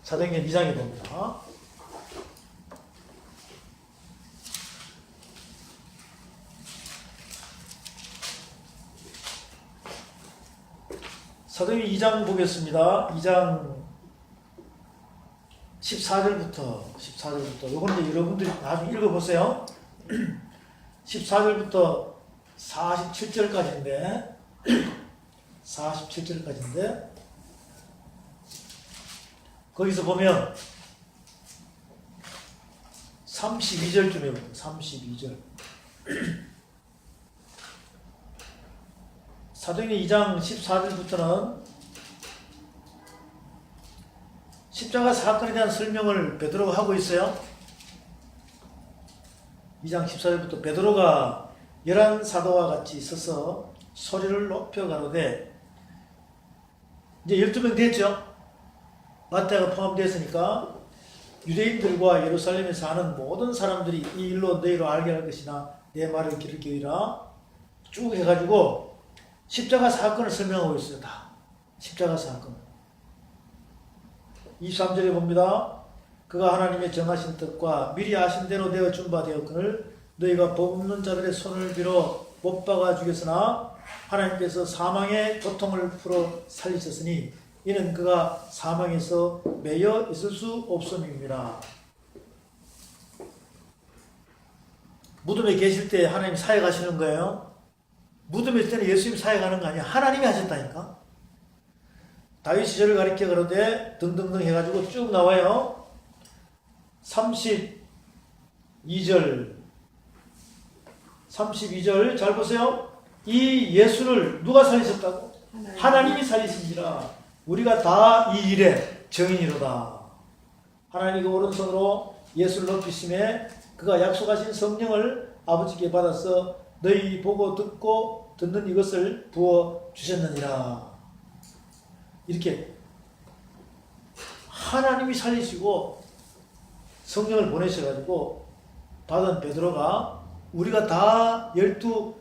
사도행전 2장에 봅니다. 사도행전 2장 보겠습니다. 2장 14절부터 요거는 이제 여러분들이 나중에 읽어보세요. 14절부터 47절까지인데 47절까지인데 거기서 보면 32절쯤에 보면 32절 사도행전 2장 14절부터는 십자가 사건에 대한 설명을 베드로가 하고 있어요. 2장 14절부터 베드로가 11사도와 같이 서서 소리를 높여 가로되, 이제 12명 됐죠. 마태가 포함되었으니까 유대인들과 예루살렘에 사는 모든 사람들이 이 일로 너희로 알게 할 것이나 내 말을 기르기라 쭉 해가지고 십자가 사건을 설명하고 있어요. 다 십자가 사건. 23절에 봅니다. 그가 하나님의 정하신 뜻과 미리 아신 대로 되어 준바되었거늘 너희가 법 없는 자들의 손을 빌어 못 박아 죽였으나 하나님께서 사망의 고통을 풀어 살리셨으니 이는 그가 사망에서 매여 있을 수 없음입니다. 무덤에 계실 때 하나님 사역하시는 거예요. 무덤에 있을 때는 예수님이 사역하는 거 아니야. 하나님이 하셨다니까. 다윗 시절을 가리켜 그러되 등등등 해가지고 쭉 나와요. 32절 잘 보세요. 이 예수를 누가 살리셨다고? 하나님이 살리신지라 우리가 다 이 일에 증인이로다. 하나님이 그 오른손으로 예수를 높이심에 그가 약속하신 성령을 아버지께 받아서 너희 보고 듣고 듣는 이것을 부어 주셨느니라. 이렇게 하나님이 살리시고 성령을 보내셔가지고 받은 베드로가 우리가 다 12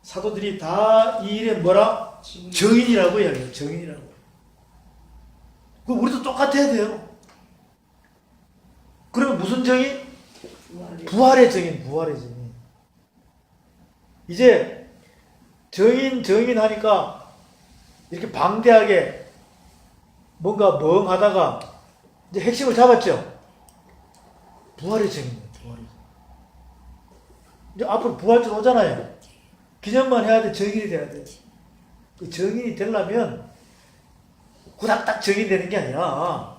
사도들이 다 이 일에 뭐라? 증인이라고 이야기해요. 증인이라고. 그 우리도 똑같아야 돼요. 그러면 무슨 증인? 부활의 증인. 부활의 증인. 이제 증인 하니까 이렇게 방대하게 뭔가 멍하다가 이제 핵심을 잡았죠. 부활의 증인이에요. 부활의 증인. 이제 앞으로 부활절 오잖아요. 기념만 해야 돼. 증인이 돼야 돼. 그 증인이 되려면 후닥닥 증인이 되는 게 아니라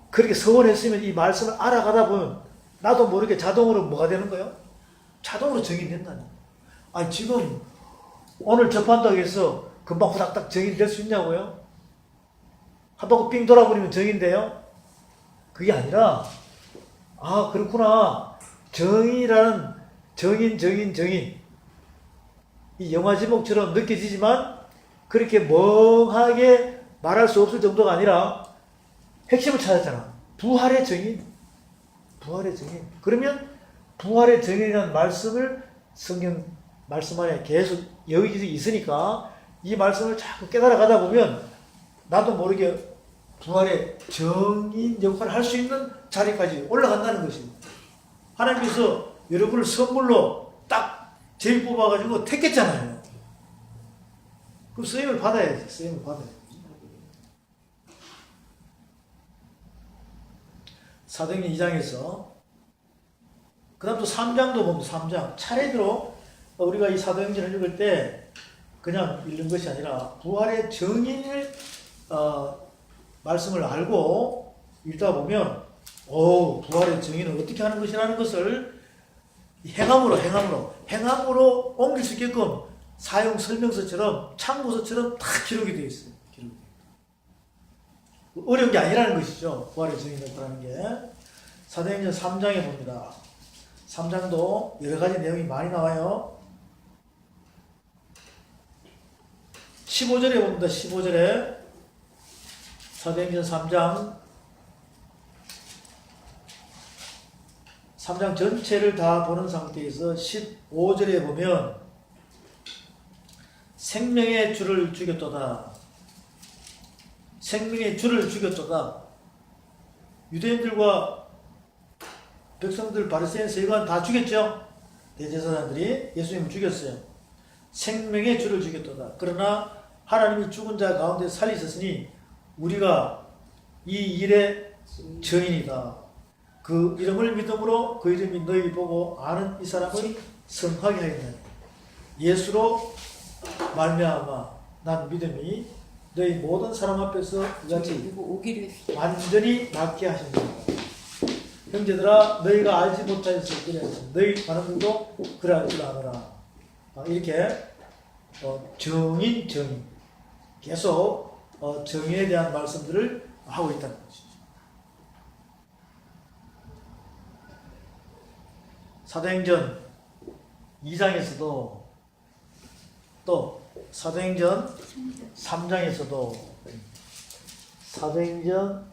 그렇게 서원했으면 이 말씀을 알아가다 보면 나도 모르게 자동으로 뭐가 되는 거예요? 자동으로 증인이 된다니. 아니 지금 오늘 접한다고 해서 금방 후닥닥 증인이 될 수 있냐고요? 한 바퀴 삥 돌아버리면 증인돼요? 그게 아니라 아 그렇구나. 정인이라는 정인 이 영화 제목처럼 느껴지지만 그렇게 멍하게 말할 수 없을 정도가 아니라 핵심을 찾았잖아. 부활의 증인. 부활의 증인. 그러면 부활의 증인이라는 말씀을 성경 말씀 안에 계속 여기서 있으니까 이 말씀을 자꾸 깨달아 가다 보면 나도 모르게 부활의 증인 역할을 할 수 있는 자리까지 올라간다는 것입니다. 하나님께서 여러분을 선물로 딱 제일 뽑아가지고 택했잖아요. 그럼 쓰임을 받아야지. 쓰임을 받아야지. 사도행전 2장에서 그 다음 또 3장도 보면 3장 차례대로 우리가 이 사도행전을 읽을 때 그냥 읽는 것이 아니라 부활의 증인을 말씀을 알고 읽다 보면 부활의 증인은 어떻게 하는 것이라는 것을 행함으로 옮길 수 있게끔 사용 설명서처럼 참고서처럼 다 기록이 되어 있어요. 어려운 게 아니라는 것이죠. 부활의 증인을 하는 게. 사도행전 3장에 봅니다. 3장도 여러 가지 내용이 많이 나와요. 15절에 봅니다. 15절에 사도행전 3장 전체를 다 보는 상태에서 15절에 보면 생명의 주를 죽였도다. 생명의 주를 죽였도다. 유대인들과 백성들, 바리새인, 서기관 다 죽였죠. 대제사장들이 예수님을 죽였어요. 생명의 주를 죽였도다. 그러나 하나님이 죽은 자 가운데 살리셨으니 우리가 이 일의 증인이다. 그 이름을 믿음으로 그 이름이 너희 보고 아는 이 사람을 성하게 하였나니 예수로 말미암아 난 믿음이 너희 모든 사람 앞에서 이같이 완전히 낫게 하신다. 형제들아 너희가 알지 못하였을 그래 너희 하나님도 그래 할 줄 아노라. 이렇게 증인 계속 정의에 대한 말씀들을 하고 있다는 것이죠. 사도행전 2장에서도 또 사도행전 3장에서도 사도행전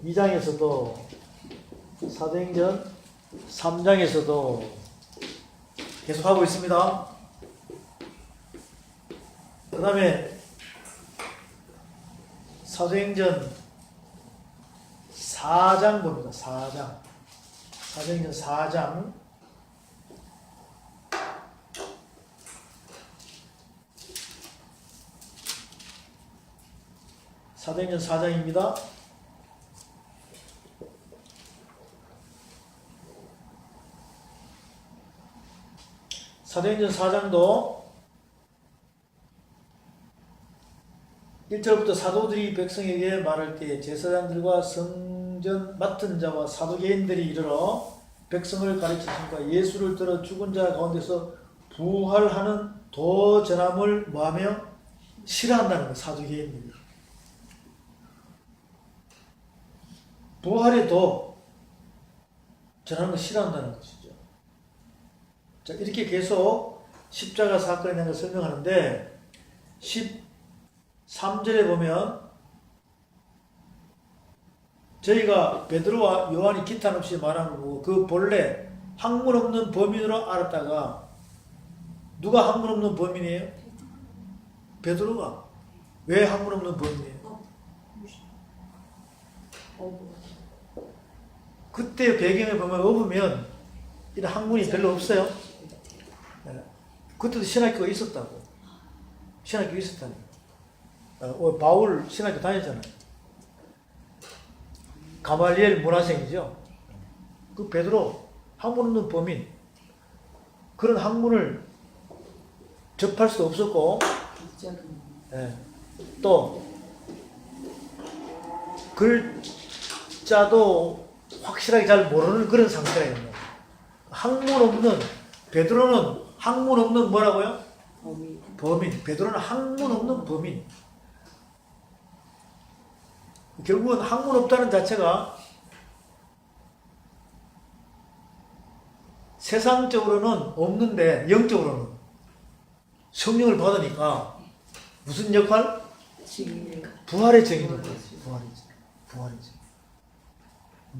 2장에서도 사도행전 3장에서도 계속 하고 있습니다. 그 다음에 사도행전 4장 봅니다. 4장. 사도행전 4장. 사도행전 4장입니다. 사도행전 4장도 1절부터 사도들이 백성에게 말할 때 제사장들과 성전 맡은 자와 사도개인들이 이르러 백성을 가르치심과 예수를 들어 죽은 자 가운데서 부활하는 도 전함을 뭐하며 싫어한다는 거예요. 사도개인들이. 부활의 도 전하는 걸 싫어한다는 것이죠. 자, 이렇게 계속 십자가 사건에 대한 걸 설명하는데 13절에 보면 저희가 베드로와 요한이 기탄 없이 말하는 거고 그 본래 학문 없는 범인으로 알았다가 누가 학문 없는 범인이에요? 베드로가. 왜 학문 없는 범인이에요? 그때 배경에 보면 업으면 이런 학문이 별로 없어요. 그때도 신학교가 있었다고. 신학교가 있었다니. 바울 신학교 다녔잖아요. 가말리엘 문화생이죠. 그 베드로 학문 없는 범인. 그런 학문을 접할 수도 없었고, 또 글자도 확실하게 잘 모르는 그런 상태라 있는 학문 없는 베드로는 학문 없는 뭐라고요? 범인. 베드로는 학문 없는 범인. 결국은 학문 없다는 자체가 세상적으로는 없는데 영적으로는 성령을 받으니까 무슨 역할? 부활의 증인 역할. 부활의 증인.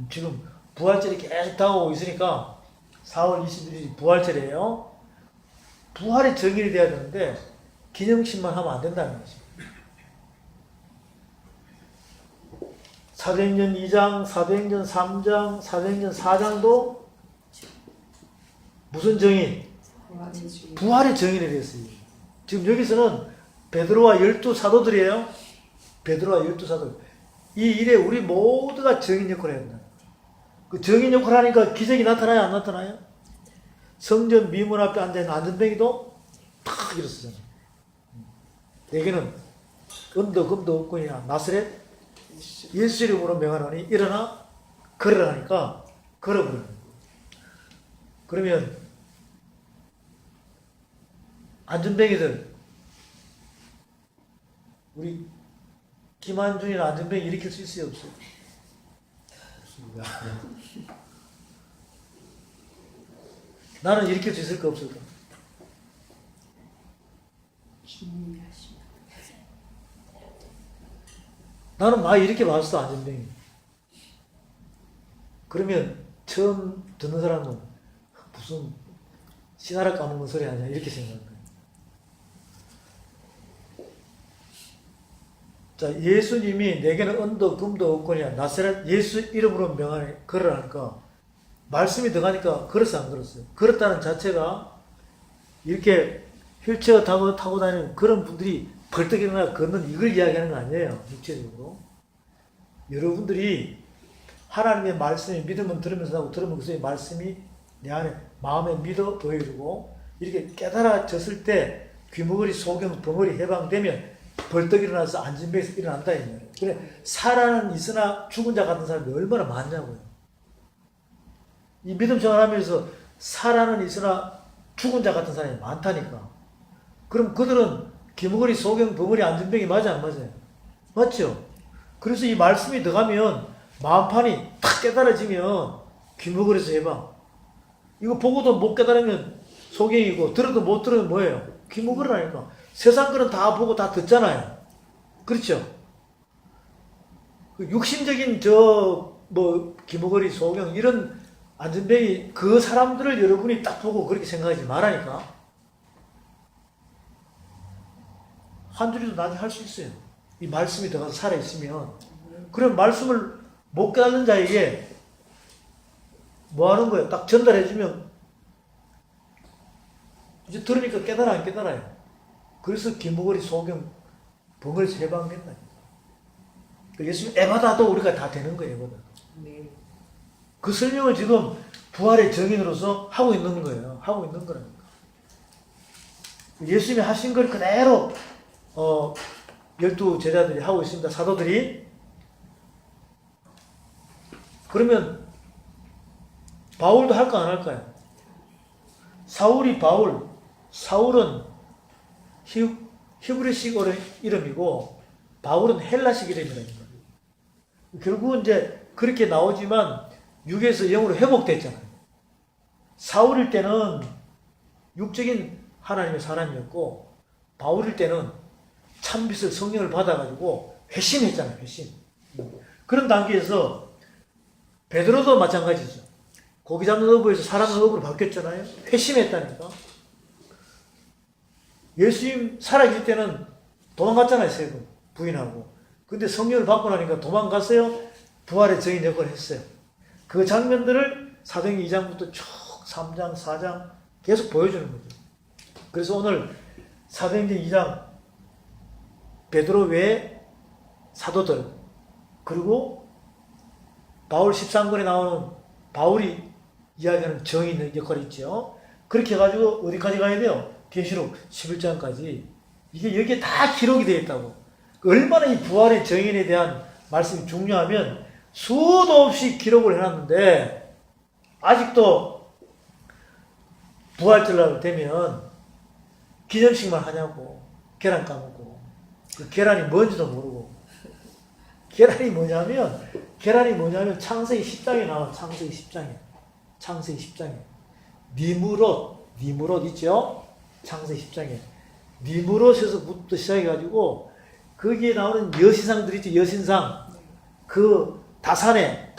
지금 부활절이 계속 다가오고 있으니까 4월 21일이 부활절이에요. 부활의 증인이 돼야 되는데 기념식만 하면 안 된다는 거죠. 사도행전 2장, 사도행전 3장, 사도행전 4장도 무슨 증인? 부활의 증인이 됐어요. 지금 여기서는 베드로와 12사도들이에요. 베드로와 12사도. 이 일에 우리 모두가 증인 역할을 해야 된다. 그 증인 역할을 하니까 기적이 나타나요? 안 나타나요? 성전 미문 앞에 앉아있는 안전뱅이도 탁 일어서잖아요. 내게는 은도 금도 없거니와 나사렛 예수 이름으로 명하노니 일어나 걸으라니까 걸어버려요. 그러면 안전뱅이들 우리 김한준이나 안전뱅이 일으킬 수 있어요? 없어요? 나는 일으킬 수 있을까 없을까? 나는 많이 이렇게 봤어 안전뱅이. 그러면 처음 듣는 사람은 무슨 씨나라 까먹는 소리 하냐 이렇게 생각하는 거예요. 자, 예수님이 내게는 은도 금도 없거니와 나사렛 예수 이름으로 명하니 걸으라니까 말씀이 들어가니까 걸었어 안 걸었어요? 걸었다는 자체가 이렇게 휠체어 타고 다니는 그런 분들이 벌떡 일어나 걷는 이걸 이야기하는 거 아니에요. 육체적으로. 여러분들이 하나님의 말씀이 믿으면 들으면서 하고 들으면 그 말씀이 내 안에 마음에 믿어 보여주고 이렇게 깨달아졌을 때 귀머거리 소경 벙어리 해방되면 벌떡 일어나서 안진뱅에서 일어난다 이 말이에요. 그래 살아는 있으나 죽은 자 같은 사람이 얼마나 많냐고요. 이 믿음 생활하면서 살아는 있으나 죽은 자 같은 사람이 많다니까. 그럼 그들은 귀머거리 소경 벙어리 안진뱅이 맞아 안 맞아요? 맞죠? 그래서 이 말씀이 들어가면 마음판이 탁 깨달아지면 귀머거리에서 해방. 이거 보고도 못 깨달으면 소경이고 들어도 못 들으면 뭐예요? 귀머거리라니까. 세상 거는 다 보고 다 듣잖아요. 그렇죠? 육신적인 귀머거리 소경 이런 안전뱅이 그 사람들을 여러분이 딱 보고 그렇게 생각하지 말라니까. 한 줄이도 나중에 할 수 있어요. 이 말씀이 들어가서 살아있으면. 그럼 말씀을 못 깨닫는 자에게 뭐 하는 거예요? 딱 전달해주면 이제 들으니까 깨달아 안 깨달아요? 그래서 귀머거리 소경 벙어리 해방된다. 예수님 에바다도 우리가 다 되는 거예요. 에바다. 네. 그 설명을 지금 부활의 증인으로서 하고 있는 거예요. 하고 있는 거라니까. 예수님이 하신 걸 그대로 12제자들이 하고 있습니다. 사도들이. 그러면 바울도 할까 안 할까요? 사울은 히브리식 이름이고 바울은 헬라식 이름이라는 거예요. 결국은 이제 그렇게 나오지만 육에서 영으로 회복됐잖아요. 사울일 때는 육적인 하나님의 사람이었고 바울일 때는 참빛을 성령을 받아가지고 회심했잖아요. 회심. 그런 단계에서 베드로도 마찬가지죠. 고기 잡는 어부에서 사람의 어부로 바뀌었잖아요. 회심했다니까. 예수님 살아계실 때는 도망갔잖아요. 세 번. 부인하고. 근데 성령을 받고 나니까 도망갔어요. 부활의 증인 역할을 했어요. 그 장면들을 사도행전 2장부터 쭉 3장, 4장 계속 보여주는 거죠. 그래서 오늘 사도행전 2장 베드로 외에 사도들 그리고 바울 13권에 나오는 바울이 이야기하는 정인의 역할이 있죠. 그렇게 해가지고 어디까지 가야 돼요? 계시록 11장까지. 이게 여기에 다 기록이 되어 있다고. 얼마나 이 부활의 정인에 대한 말씀이 중요하면 수도 없이 기록을 해놨는데 아직도 부활절날 되면 기념식만 하냐고. 계란 까먹고. 그 계란이 뭔지도 모르고. 계란이 뭐냐면 창세기 10장에 나와. 창세기 10장에. 니무롯 있죠? 창세기 10장에. 니무롯에서부터 시작해가지고 거기에 나오는 여신상들 있죠? 여신상. 그 다산에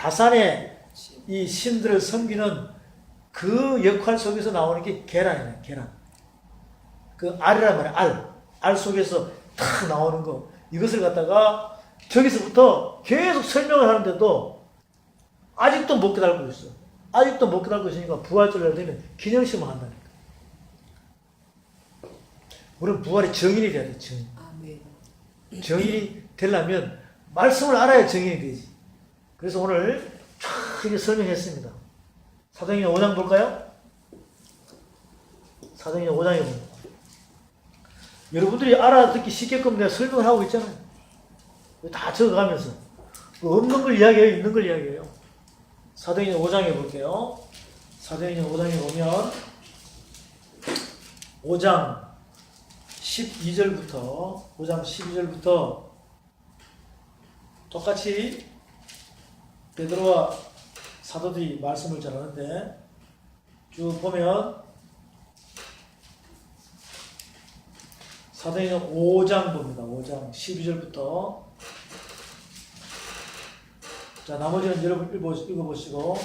이 신들을 섬기는 그 역할 속에서 나오는 게 계란이네. 계란. 그 알이란 말이야. 알 속에서 탁 나오는 거. 이것을 갖다가 저기서부터 계속 설명을 하는데도 아직도 못 깨달고 있어. 아직도 못 깨달고 있으니까 부활절날 되면 기념식만 한다니까. 우리는 부활의 증인이 돼야 돼. 증인. 증인이 되려면 말씀을 알아야 증인이 되지. 그래서 오늘 쫙 설명했습니다. 사도행전 5장 볼까요? 사도행전 5장에 봅니다. 여러분들이 알아듣기 쉽게끔 내가 설명을 하고 있잖아요. 다 적어가면서. 없는 걸 이야기해요? 있는 걸 이야기해요? 사도행전 5장에 볼게요. 사도행전 5장에 보면 5장 12절부터 똑같이 베드로와 사도들이 말씀을 전하는데 쭉 보면 사도행전 5장 봅니다. 5장 12절부터 자 나머지는 여러분 읽어보시고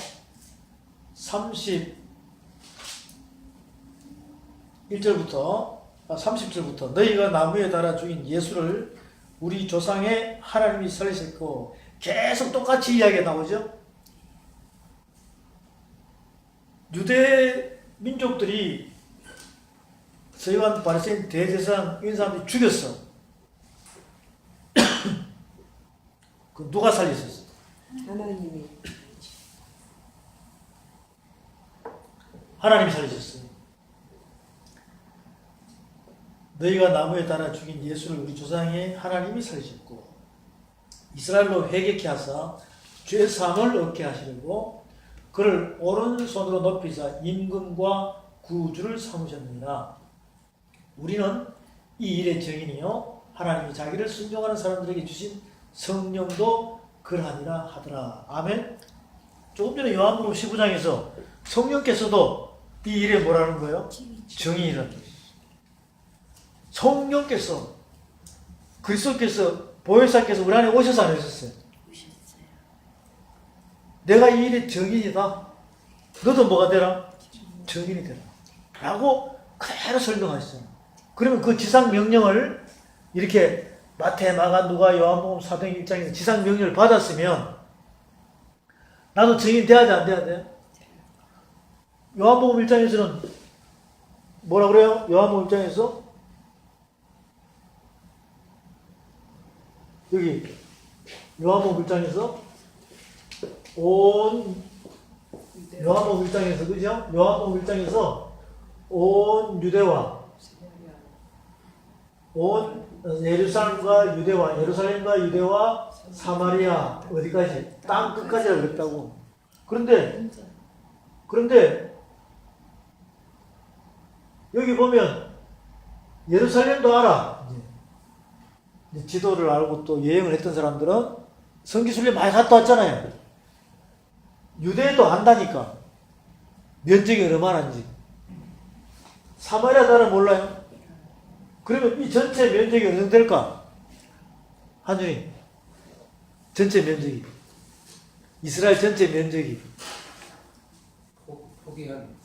30절부터 너희가 나무에 달아 죽인 예수를 우리 조상의 하나님이 살리셨고 계속 똑같이 이야기가 나오죠. 유대 민족들이 서기관 바리새인 대제사장 이런 사람들이 죽였어. 그 누가 살리셨어? 하나님이. 하나님이 살리셨어요. 너희가 나무에 달아 죽인 예수를 우리 조상의 하나님이 살리셨고 이스라엘로 회개케 하사 죄 사함을 얻게 하시려고 그를 오른손으로 높이사 임금과 구주를 삼으셨느니라. 우리는 이 일의 증인이요 하나님이 자기를 순종하는 사람들에게 주신 성령도 그러하니라 하더라. 아멘. 조금 전에 요한복음 15장에서 성령께서도 이 일에 뭐라는 거예요? 증인이라는 거예요. 성령께서 그리스도께서 보혜사께서 우리 안에 오셔서 안 오셨어요? 오셨어요. 내가 이 일의 증인이다. 너도 뭐가 되라? 증인이 되라. 라고 그대로 설명하셨어요. 그러면 그 지상 명령을 이렇게 마태, 마가, 누가, 요한복음, 사도행 1장에서 지상 명령을 받았으면 나도 증인 돼야 돼, 안 돼야 돼? 요한복음 1장에서는 뭐라 그래요? 요한복음 1장에서 여기 요한복음 1장에서 요한복음 1장에서 그죠? 요한복음 1장에서 온 유대와 온 예루살렘과 유대와 예루살렘과 유대와 사마리아 어디까지? 땅 끝까지라고 그랬다고. 그런데 여기 보면 예루살렘도 알아. 이제 지도를 알고 또 여행을 했던 사람들은 성기순례 많이 갔다 왔잖아요. 유대도 안다니까. 면적이 얼마나인지. 사마리아 나라 몰라요? 그러면 이 전체 면적이 어느 정도 될까? 한준이. 전체 면적이. 이스라엘 전체 면적이. 폭이 한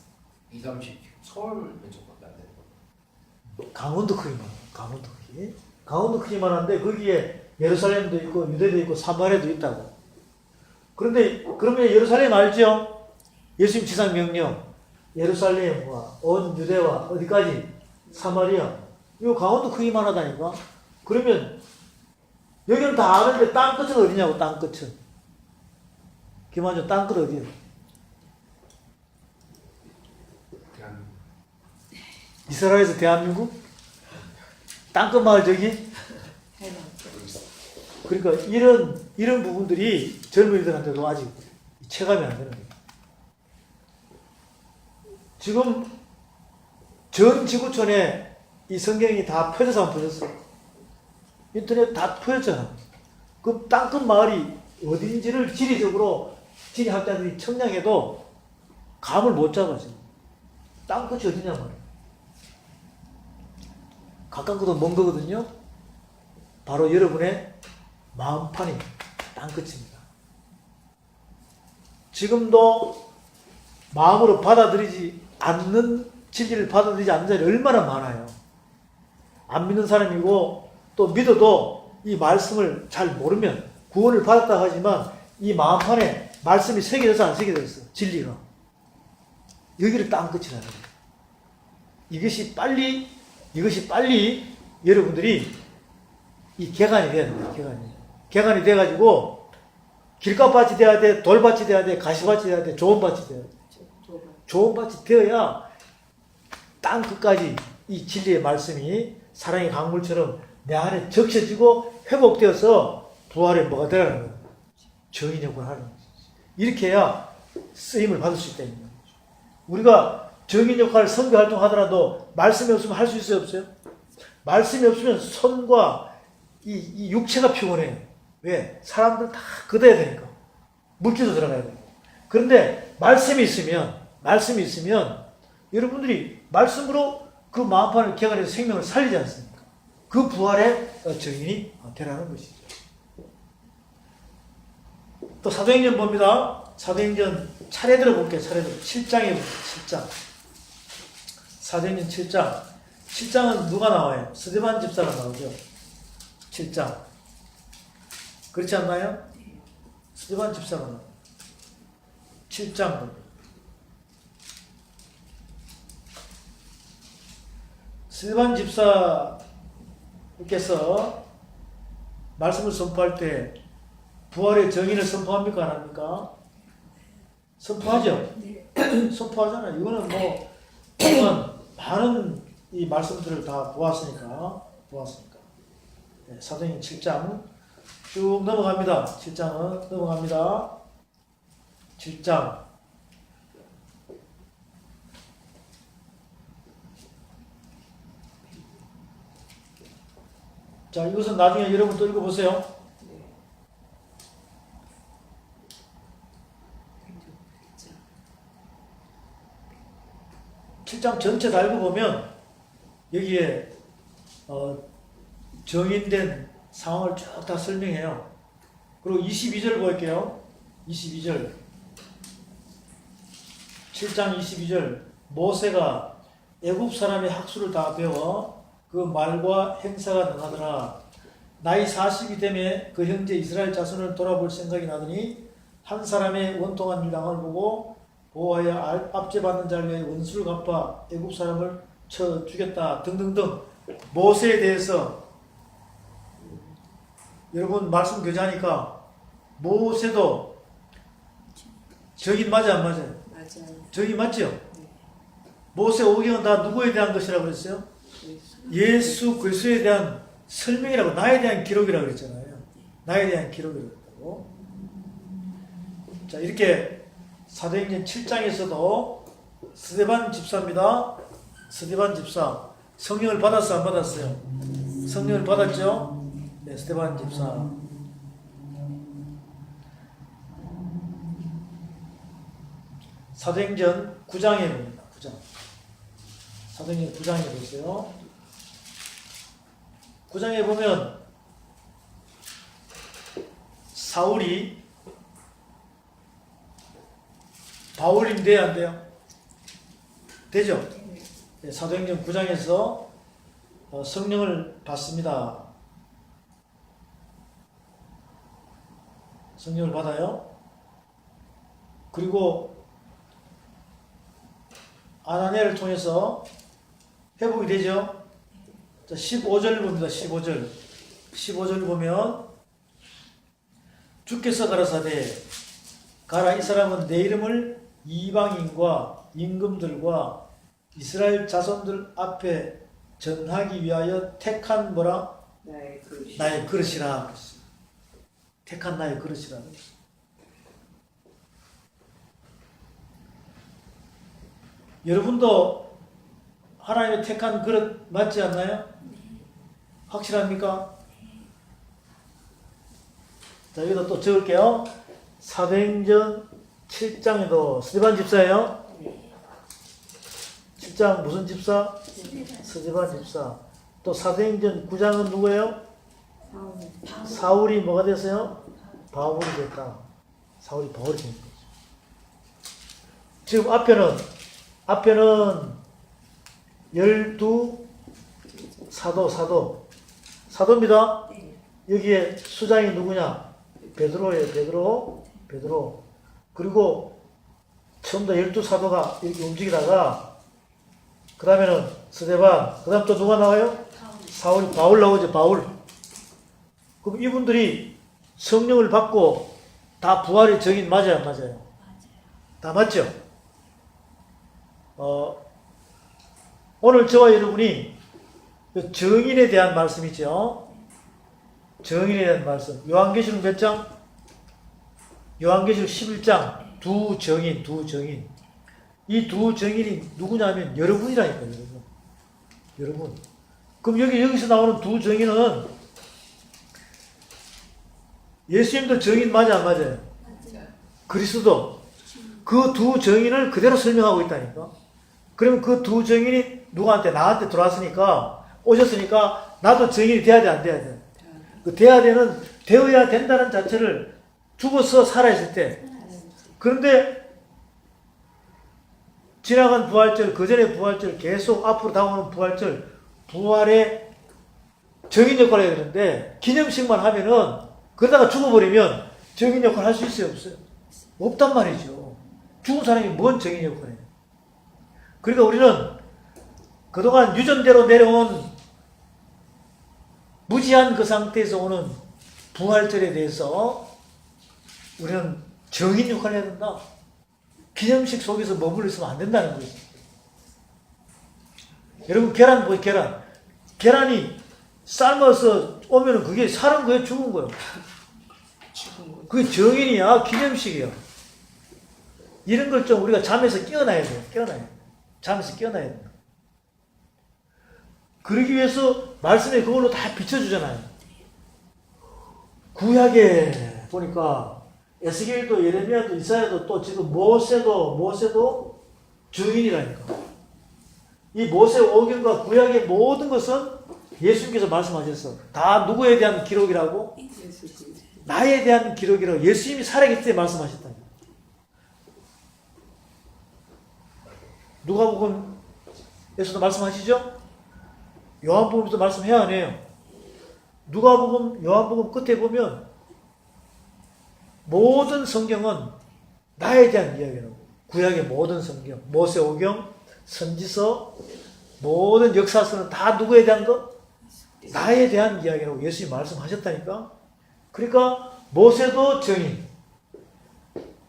2, 30. 서울 면적밖에 안 되는 거. 강원도 크기만. 강원도 크기. 강원도 크기만 한데 거기에 예루살렘도 있고 유대도 있고 사마리아도 있다고. 그런데 그러면 예루살렘 알죠? 예수님 지상 명령. 예루살렘과 온 유대와 어디까지? 사마리아. 이거 강원도 크기만 하다니까. 그러면 여기는 다 아는데 땅 끝은 어디냐고. 땅 끝은. 김한준 땅 끝 어디예요? 대한민국. 이스라엘에서 대한민국? 땅 끝 마을 저기? 그러니까 이런 부분들이 젊은이들한테도 아직 체감이 안 되는 거예요. 지금 전 지구촌에 이 성경이 다 펴져서 안 펴졌어. 인터넷 다 펴졌잖아. 그 땅끝 마을이 어딘지를 지리적으로 지리학자들이 청량해도 감을 못 잡아 지금. 땅끝이 어디냐 말이야. 가깝고도 먼 거거든요. 바로 여러분의 마음판이 땅끝입니다. 지금도 마음으로 받아들이지 않는 진리를 받아들이지 않는 자들이 얼마나 많아요. 안 믿는 사람이고 또 믿어도 이 말씀을 잘 모르면 구원을 받았다 하지만 이 마음판에 말씀이 새겨져서 안 새겨졌어. 진리가. 여기를 땅끝이라는 거예요. 이것이 빨리 여러분들이 이 개간이 돼야 돼요. 개간이 돼가지고 길가밭이 돼야 돼, 돌밭이 돼야 돼, 가시밭이 돼야 돼, 좋은 밭이 돼야 돼. 좋은 밭이 되어야 땅 끝까지 이 진리의 말씀이 사랑의 강물처럼 내 안에 적셔지고 회복되어서 부활의 뭐가 되라는 거예요. 정인 역할을 하는 거예요. 이렇게 해야 쓰임을 받을 수 있다는 거예요. 우리가 정인 역할을 선교 활동하더라도 말씀이 없으면 할 수 있어요, 없어요? 말씀이 없으면 손과 이 육체가 피곤해요. 왜? 사람들 다 걷어야 되니까. 물질도 들어가야 되고. 그런데 말씀이 있으면 여러분들이 말씀으로 그 마음판을 개간해서 생명을 살리지 않습니까? 그 부활의 증인이 되라는 것이죠. 또 사도행전 봅니다. 사도행전 차례대로 볼게요. 차례대로. 7장에 볼게요. 7장. 사도행전 7장. 7장은 누가 나와요? 스데반 집사가 나오죠. 7장. 그렇지 않나요? 스데반 집사가 7장. 스데반 집사께서 말씀을 선포할 때 부활의 정의를 선포합니까? 안 합니까? 선포하죠? 네. 선포하잖아요. 이거는 그동안 많은 이 말씀들을 다 보았으니까. 네, 사도행전 7장 쭉 넘어갑니다. 7장은 넘어갑니다. 7장. 자, 이것은 나중에 여러분도 읽어보세요. 네. 그렇죠. 7장 전체 다 읽어보면 여기에 정인된 상황을 쭉 다 설명해요. 그리고 22절 볼게요. 22절. 7장 22절. 모세가 애굽 사람의 학수를 다 배워 그 말과 행사가 능하더라. 나이 40이 되매 그 형제 이스라엘 자손을 돌아볼 생각이 나더니 한 사람의 원통한 일당을 보고 보호하여 압제받는 자를 위해 원수를 갚아 애굽 사람을 쳐 죽였다 등등등. 모세에 대해서 여러분 말씀 교제하니까 모세도 적인 맞아 안 맞아요? 맞아요. 적인 맞죠? 네. 모세 오경은 다 누구에 대한 것이라고 그랬어요? 예수 그리스도에 대한 설명이라고, 나에 대한 기록이라고 그랬잖아요. 나에 대한 기록이라고 했다고. 자, 이렇게 사도행전 7장에서도 스데반 집사입니다. 스데반 집사. 성령을 받았어, 안 받았어요? 성령을 받았죠? 네, 스데반 집사. 사도행전 9장에 봅니다. 9장. 사도행전 9장에 보세요. 9장에 보면 사울이 바울임 돼야 안 돼요? 되죠? 네, 사도행전 9장에서 성령을 받습니다. 성령을 받아요. 그리고 아나니아를 통해서 회복이 되죠. 자, 15절 봅니다. 15절. 15절 보면 주께서 가라사대 가라, 이 사람은 내 이름을 이방인과 임금들과 이스라엘 자손들 앞에 전하기 위하여 택한 뭐라? 나의 그릇이. 나의 그릇이라. 택한 나의 그릇이라. 여러분도 하나님의 택한 그릇 맞지 않나요? 확실합니까? 자, 여기다 또 적을게요. 사도행전 7장에도 스데반 집사예요. 7장 무슨 집사? 스데반 집사. 또 사도행전 9장은 누구예요? 사울이 뭐가 됐어요? 바울이 됐다. 사울이 바울이 된 거죠. 지금 앞에는 12 사도입니다. 여기에 수장이 누구냐? 베드로예요. 베드로. 그리고 처음부터 12사도가 이렇게 움직이다가 그 다음에는 스데반, 그 다음 또 누가 나와요? 사울, 바울 나오죠. 바울. 그럼 이분들이 성령을 받고 다 부활의 정인 맞아요, 안 맞아요? 다 맞죠? 오늘 저와 여러분이 정인에 대한 말씀이죠. 정인에 대한 말씀. 요한계시록 몇 장? 요한계시록 11장. 두 정인. 이 두 정인이 누구냐면 여러분이라니까요, 여러분. 그럼 여기서 나오는 두 정인은 예수님도 정인 맞아, 안 맞아요? 그리스도. 그 두 정인을 그대로 설명하고 있다니까. 그러면 그 두 정인이 누구한테? 나한테 들어왔으니까, 오셨으니까, 나도 정인이 돼야 돼, 안 돼야 돼? 그 돼야 되는, 되어야 된다는 자체를 죽어서 살아있을 때. 그런데, 지나간 부활절, 그 전에 부활절, 계속 앞으로 다가오는 부활절, 부활의 증인 역할을 해야 되는데 기념식만 하면은 그러다가 죽어버리면 증인 역할 할 수 있어요? 없어요? 없단 말이죠. 죽은 사람이 뭔 증인 역할을 해요? 그러니까 우리는 그동안 유전대로 내려온 무지한 그 상태에서 오는 부활절에 대해서 우리는 증인 역할을 해야 된다. 기념식 속에서 머물러 있으면 안 된다는 거죠. 여러분 계란 보세요. 계란이 삶아서 오면은 그게 살은 거예요? 죽은 거예요? 그게 증인이야? 기념식이야? 이런 걸 좀 우리가 잠에서 깨어나야 돼요. 잠에서 깨어나야 돼요. 그러기 위해서 말씀에 그걸로 다 비춰주잖아요. 구약에 보니까 에스겔도 예레미야도 이사야도 또 지금 모세도 증인이라니까. 이 모세 오경과 구약의 모든 것은 예수님께서 말씀하셨어. 다 누구에 대한 기록이라고? 나에 대한 기록이라고 예수님이 살아계실 때 말씀하셨다. 누가복음에서도 말씀하시죠? 요한복음에서도 말씀해야 하네요. 누가복음, 요한복음 끝에 보면 모든 성경은 나에 대한 이야기라고. 구약의 모든 성경, 모세오경, 선지서, 모든 역사서는 다 누구에 대한 것? 나에 대한 이야기라고 예수님이 말씀하셨다니까. 그러니까 모세도 증인,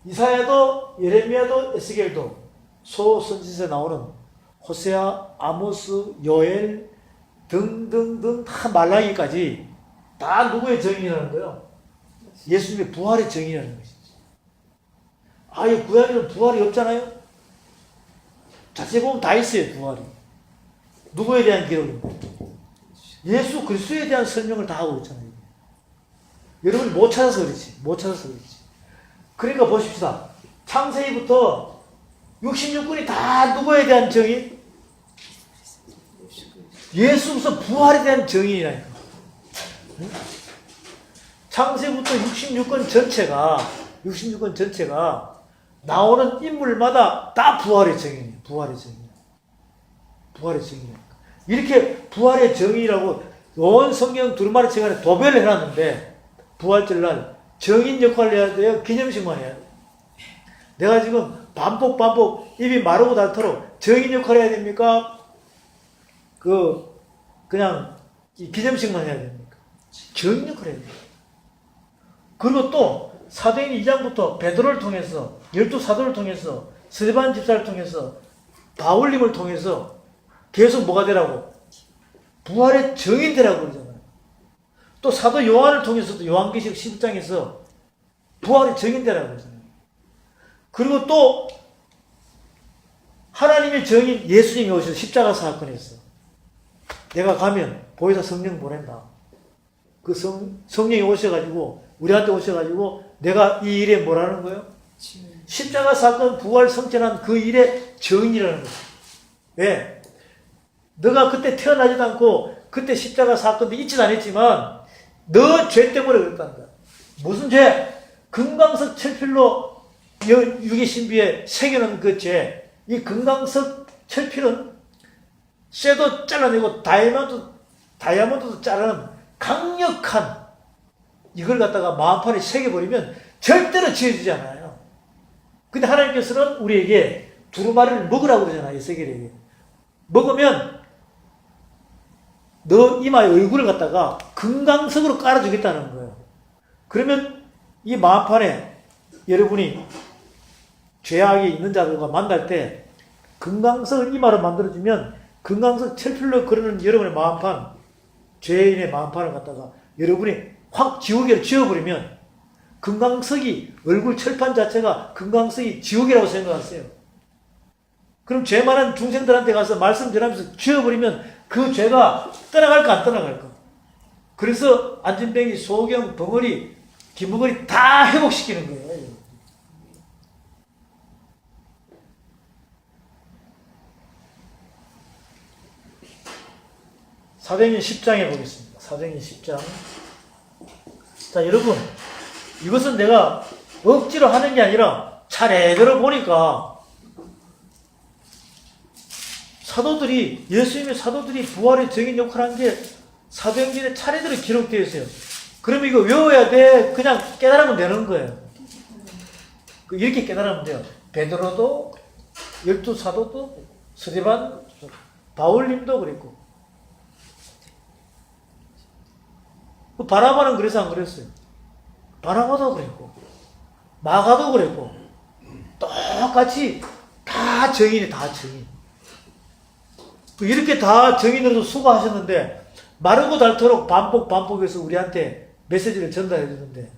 이사야도 예레미야도 에스겔도 소선지서에 나오는 호세아, 아모스, 요엘 등등등 다 말라기까지 다 누구의 증인이라는 거예요? 예수님의 부활의 증인이라는 것이지. 아예 구약에는 부활이 없잖아요. 자세히 보면 다 있어요. 부활이. 누구에 대한 기록입니다. 예수 그리스도에 대한 설명을 다 하고 있잖아요. 여러분이 못 찾아서 그렇지. 그러니까 보십시다. 창세기부터 66권이 다 누구에 대한 증인? 예수께서 부활에 대한 증인이라니까. 응? 창세기부터 66권 전체가 나오는 인물마다 다 부활의 증인이에요. 부활의 증인이니까. 이렇게 부활의 증인이라고 온 성경 두루마리 책 안에 도배를 해놨는데 부활절날 증인 역할을 해야 돼요? 기념식만 해야 돼요? 내가 지금 반복 입이 마르고 닳도록 증인 역할을 해야 됩니까? 그냥 기념식만 해야 됩니까? 증인 역할을 해야 돼요. 그리고 또 사도행 2장부터 베드로를 통해서 12사도를 통해서 스데반 집사를 통해서 바울님을 통해서 계속 뭐가 되라고? 부활의 증인 되라고 그러잖아요. 또 사도 요한을 통해서도 요한계시록 11장에서 부활의 증인 되라고 그러잖아요. 그리고 또 하나님의 증인 예수님이 오셔서 십자가 사건에서 내가 가면 보혜사 성령 보낸다. 그 성령이 오셔가지고 우리한테 오셔가지고 내가 이 일에 뭐라는 거예요? 십자가 사건 부활 성천한 그 일의 증인이라는 거예요. 왜? 너가 그때 태어나지도 않고 그때 십자가 사건도 있지도 않았지만 너 죄 때문에 그랬단다. 무슨 죄? 금강석 철필로 유기 신비에 새겨놓은 그 죄. 이 금강석 철필은 쇠도 잘라내고 다이아몬드도 자르는 강력한 이걸 갖다가 마음판에 새겨버리면 절대로 지워지지 않아요. 근데 하나님께서는 우리에게 두루마리를 먹으라고 그러잖아요. 에스겔에게. 먹으면 너 이마에 얼굴을 갖다가 금강석으로 깔아주겠다는 거예요. 그러면 이 마음판에 여러분이 죄악이 있는 자들과 만날 때 금강석을 이마로 만들어주면 금강석 철필로 그리는 여러분의 마음판, 죄인의 마음판을 갖다가 여러분이 확 지우개로 지워버리면 금강석이 얼굴 철판 자체가 금강석이 지우개라고 생각하세요. 그럼 죄 많은 중생들한테 가서 말씀 전하면서 지워버리면 그 죄가 떠나갈까 안 떠나갈까? 그래서 안진뱅이, 소경, 벙어리, 김벙어리 다 회복시키는 거예요. 사도행전 10장에 보겠습니다. 사도행전 10장. 자, 여러분, 이것은 내가 억지로 하는 게 아니라 차례대로 보니까 사도들이, 예수님의 사도들이 부활의 증인 역할을 한 게 사도행전에 차례대로 기록되어 있어요. 그러면 이거 외워야 돼? 그냥 깨달으면 되는 거예요. 이렇게 깨달으면 돼요. 베드로도, 12사도도, 스데반, 바울님도 그랬고. 바나바는 그래서 안 그랬어요. 바나바도 그랬고, 마가도 그랬고, 똑같이 다 정인이 다 정인. 이렇게 다 정인으로 수고하셨는데, 마르고 닳도록 반복해서 우리한테 메시지를 전달해 주는데,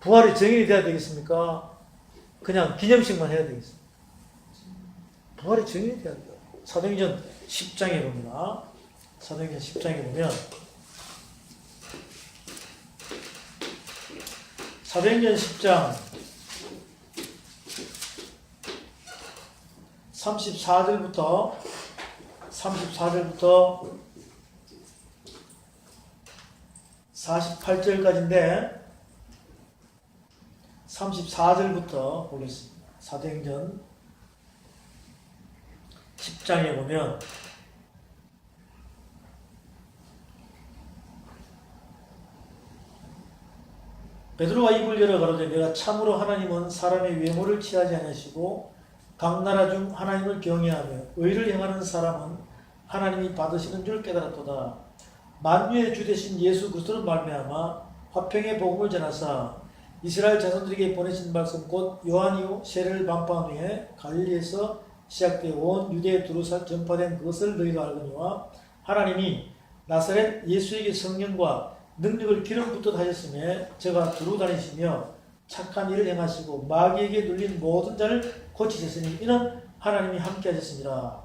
부활의 정인이 돼야 되겠습니까? 그냥 기념식만 해야 되겠습니까? 부활의 정인이 돼야 돼요. 사도행전 10장에 봅니다. 사도행전 10장에 보면, 사도행전 10장 34절부터 48절까지인데 34절부터 보겠습니다. 사도행전 10장에 보면 베드로가 입을 열어 가로되 내가 참으로 하나님은 사람의 외모를 취하지 아니하시고 각 나라 중 하나님을 경외하며 의를 행하는 사람은 하나님이 받으시는 줄 깨달았도다. 만유의 주 되신 예수 그리스도로 말미암아 화평의 복음을 전하사 이스라엘 자손들에게 보내신 말씀 곧 요한이요 세례를 반포한 후에 갈릴리에서 시작되어 온 유대에 두루 전파된 그것을 너희가 알거니와 하나님이 나사렛 예수에게 성령과 능력을 기름 붓듯 하셨으며 저가 두루 다니시며 착한 일을 행하시고 마귀에게 눌린 모든 자를 고치셨으니 이는 하나님이 함께 하셨습니다.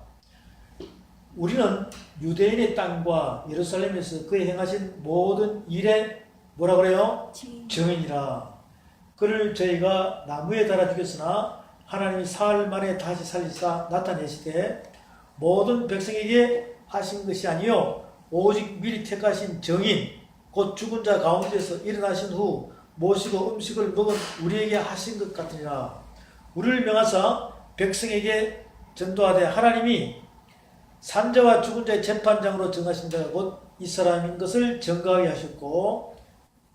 우리는 유대인의 땅과 예루살렘에서 그의 행하신 모든 일에 뭐라 그래요? 증인이라. 그를 저희가 나무에 달아 죽였으나 하나님이 사흘 만에 다시 살리사 나타내시되 모든 백성에게 하신 것이 아니요 오직 미리 택하신 정인 곧 죽은 자 가운데서 일어나신 후 모시고 음식을 먹은 우리에게 하신 것 같으니라. 우리를 명하사 백성에게 전도하되 하나님이 산자와 죽은 자의 재판장으로 정하신 자가 곧 이 사람인 것을 증거하게 하셨고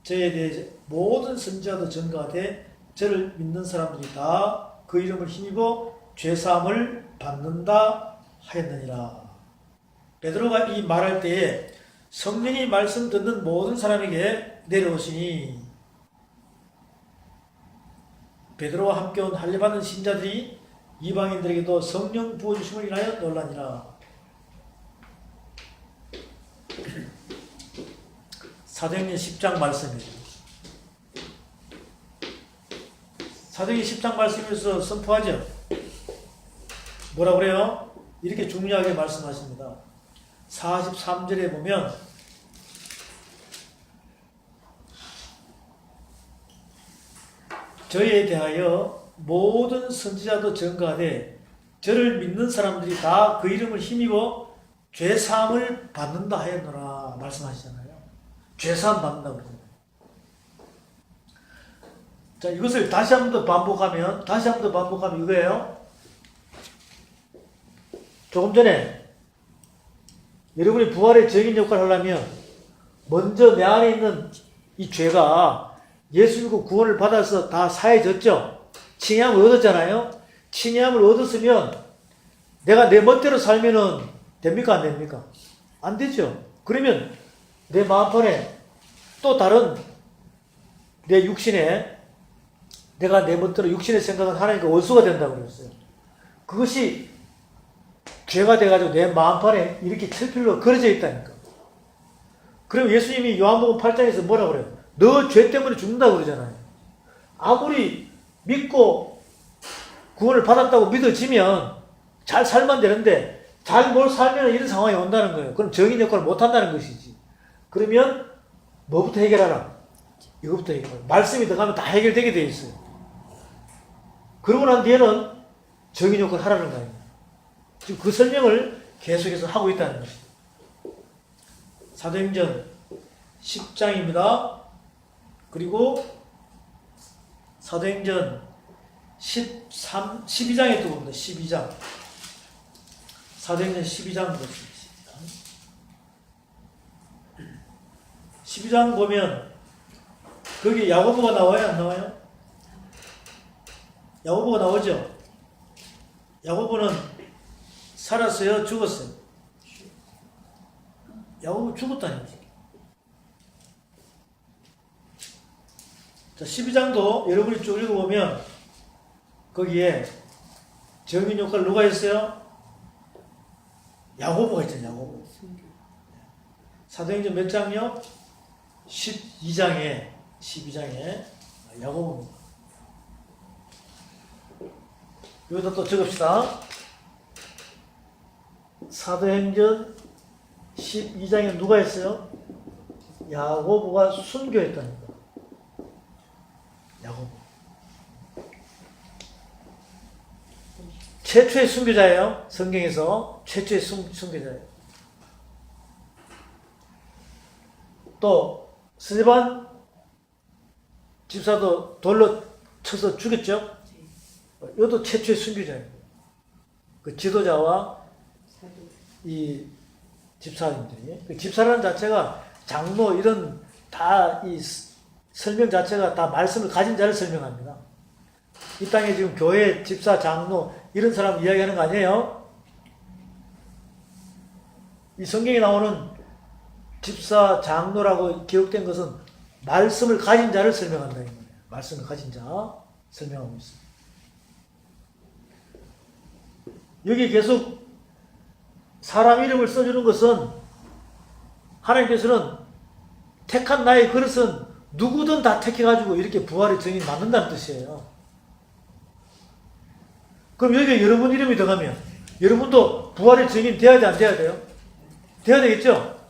저에 대해 모든 선지자도 증거하되 저를 믿는 사람들이 다 그 이름을 힘입어 죄사함을 받는다 하였느니라. 베드로가 이 말할 때에 성령이 말씀 듣는 모든 사람에게 내려오시니 베드로와 함께 온 할례받는 신자들이 이방인들에게도 성령 부어주심을 인하여 놀라니라. 사도행전 10장 말씀이에요. 사도행전 10장 말씀에서 선포하죠. 뭐라 그래요? 이렇게 중요하게 말씀하십니다. 43절에 보면 저희에 대하여 모든 선지자도 증거하되 저를 믿는 사람들이 다 그 이름을 힘입어 죄사함을 받는다 하였노라 말씀하시잖아요. 죄사함 받는다 그러잖아요. 자, 이것을 다시 한 번 더 반복하면 이거예요. 조금 전에 여러분이 부활의 적인 역할을 하려면 먼저 내 안에 있는 이 죄가 예수 믿고 구원을 받아서 다 사해졌죠. 칭의함을 얻었잖아요. 칭의함을 얻었으면 내가 내 멋대로 살면은 됩니까? 안 됩니까? 안 되죠. 그러면 내 마음판에 또 다른 내 육신에 내가 내 멋대로 육신의 생각은 하나님과 원수가 된다고 그랬어요. 그것이 죄가 돼가지고 내 마음판에 이렇게 철필로 그려져 있다니까. 그럼 예수님이 요한복음 8장에서 뭐라 그래요? 너 죄 때문에 죽는다고 그러잖아요. 아무리 믿고 구원을 받았다고 믿어지면 잘 살면 되는데 잘 못 살면 이런 상황이 온다는 거예요. 그럼 정인 역할을 못 한다는 것이지. 그러면 뭐부터 해결하라? 이거부터 해결하라. 말씀이 들어가면 다 해결되게 되어 있어요. 그러고 난 뒤에는 정인 역할을 하라는 거예요. 지금 그 설명을 계속해서 하고 있다는 것이죠. 사도행전 10장입니다. 그리고 사도행전 12장에 또 봅니다. 12장. 사도행전 12장 보겠습니다. 12장 보면 거기 야고보가 나와요, 안 나와요? 야고보가 나오죠? 야고보는 살았어요, 죽었어요? 야고보 죽었다니까. 자, 12장도 여러분이 쭉 읽어보면 거기에 정인 역할 누가 했어요? 야고보가 있잖아요, 야고보. 사도행전 몇 장이요? 12장에 야고보입니다. 여기다 또 적읍시다. 사도행전 12장에 누가 했어요? 야고보가 순교했다니까. 야고보. 최초의 순교자예요. 성경에서 최초의 순교자예요. 또 스데반 집사도 돌로 쳐서 죽였죠. 이것도 최초의 순교자예요. 그 지도자와 이 집사님들이. 그 집사라는 자체가 장로 이런 다 이 설명 자체가 다 말씀을 가진 자를 설명합니다. 이 땅에 지금 교회, 집사, 장로 이런 사람 이야기하는 거 아니에요? 이 성경에 나오는 집사, 장로라고 기록된 것은 말씀을 가진 자를 설명한다. 이 말이에요. 말씀을 가진 자 설명하고 있습니다. 여기 계속 사람 이름을 써주는 것은 하나님께서는 택한 나의 그릇은 누구든 다 택해가지고 이렇게 부활의 증인이 만든다는 뜻이에요. 그럼 여기에 여러분 이름이 들어가면 여러분도 부활의 증인 돼야 돼, 안 돼야 돼요? 돼야 되겠죠?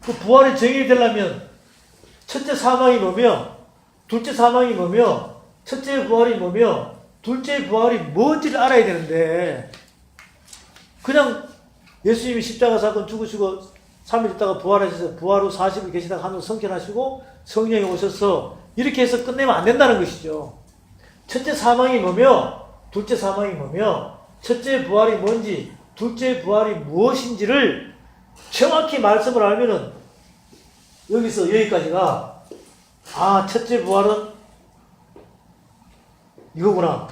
그 부활의 증인이 되려면 첫째 사망이 뭐며 둘째 사망이 뭐며 첫째 부활이 뭐며 둘째 부활이 뭔지를 알아야 되는데 그냥 예수님이 십자가 사건 죽으시고 3일 있다가 부활하셔서 부활 후 40일 계시다가 하늘로 성천하시고 성령이 오셔서 이렇게 해서 끝내면 안 된다는 것이죠. 첫째 사망이 뭐며 둘째 사망이 뭐며 첫째 부활이 뭔지 둘째 부활이 무엇인지를 정확히 말씀을 알면은 여기서 여기까지가 첫째 부활은 이거구나.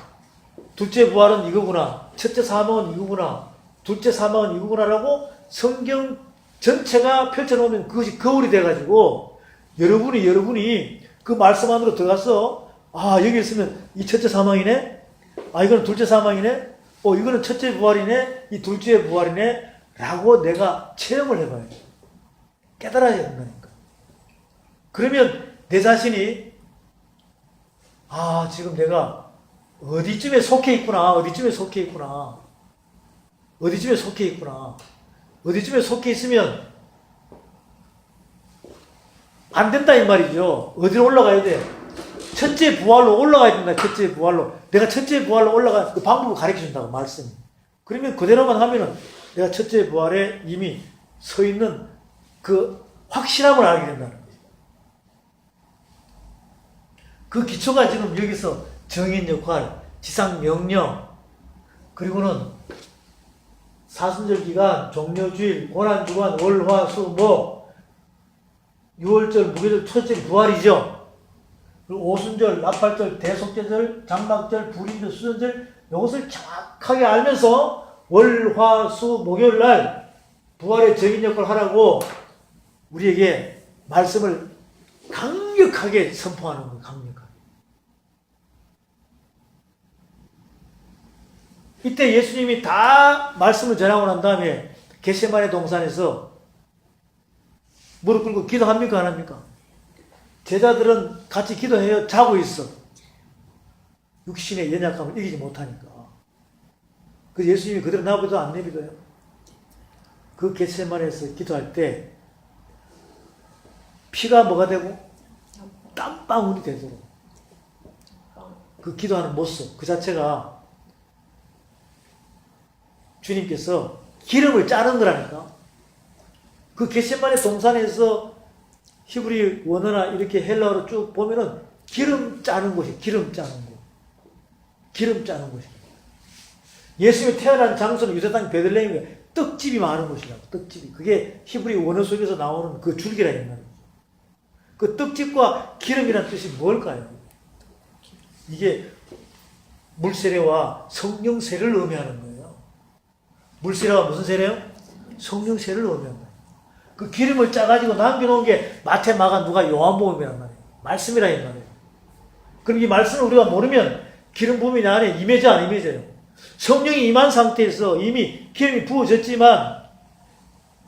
둘째 부활은 이거구나. 첫째 사망은 이거구나. 둘째 사망은 이거구나라고 성경 전체가 펼쳐놓으면 그것이 거울이 돼가지고 여러분이 그 말씀 안으로 들어가서 여기 있으면 이 첫째 사망이네? 이거는 둘째 사망이네? 이거는 첫째 부활이네? 이 둘째 부활이네? 라고 내가 체험을 해봐요. 깨달아야 된다니까. 그러면 내 자신이 지금 내가 어디쯤에 속해 있구나. 어디쯤에 속해 있으면 안 된다 이 말이죠. 어디로 올라가야 돼? 첫째 부활로 올라가야 된다. 첫째 부활로. 내가 첫째 부활로 올라가 그 방법을 가르쳐 준다고 말씀. 그러면 그대로만 하면은 내가 첫째 부활에 이미 서 있는 그 확실함을 알게 된다는 거죠. 그 기초가 지금 여기서 정인 역할, 지상 명령, 그리고는 사순절 기간, 종료주일, 고난주간, 월, 화, 수, 목, 유월절, 무교절, 첫째 부활이죠. 그리고 오순절, 나팔절, 대속제절, 장막절, 불임절, 수전절 이것을 정확하게 알면서 월, 화, 수, 목요일 날 부활의 적인 역할을 하라고 우리에게 말씀을 강력하게 선포하는 거예요. 강력하게. 이때 예수님이 다 말씀을 전하고 난 다음에 겟세마네 동산에서 무릎 꿇고 기도합니까? 안 합니까? 제자들은 같이 기도해요. 자고 있어. 육신의 연약함을 이기지 못하니까. 그래서 예수님이 그대로 나보다 안 내비둬요. 그 겟세마네에서 기도할 때 피가 뭐가 되고 땀방울이 되도록 그 기도하는 모습 그 자체가 주님께서 기름을 짜는 거라니까. 그 겟세마네 동산에서 히브리 원어나 이렇게 헬라어로 쭉 보면은 기름 짜는 곳이 기름 짜는 곳. 기름 짜는 곳이. 예수님이 태어난 장소는 유대 땅 베들레헴이에요. 떡집이 많은 곳이라고. 떡집이. 그게 히브리 원어 속에서 나오는 그 줄기라 이 말이에요. 그 떡집과 기름이라는 뜻이 뭘까요? 이게 물세례와 성령 세례를 의미하는 거예요. 물세례가 무슨 세례요? 성령 세례를 의미하는 거예요. 그 기름을 짜가지고 남겨놓은 게 마태, 마가, 누가, 요한복음이란 말이에요. 말씀이라 이 말이에요. 그럼 이 말씀을 우리가 모르면 기름 부음이 내 안에 임해져 안 임해져요? 성령이 임한 상태에서 이미 기름이 부어졌지만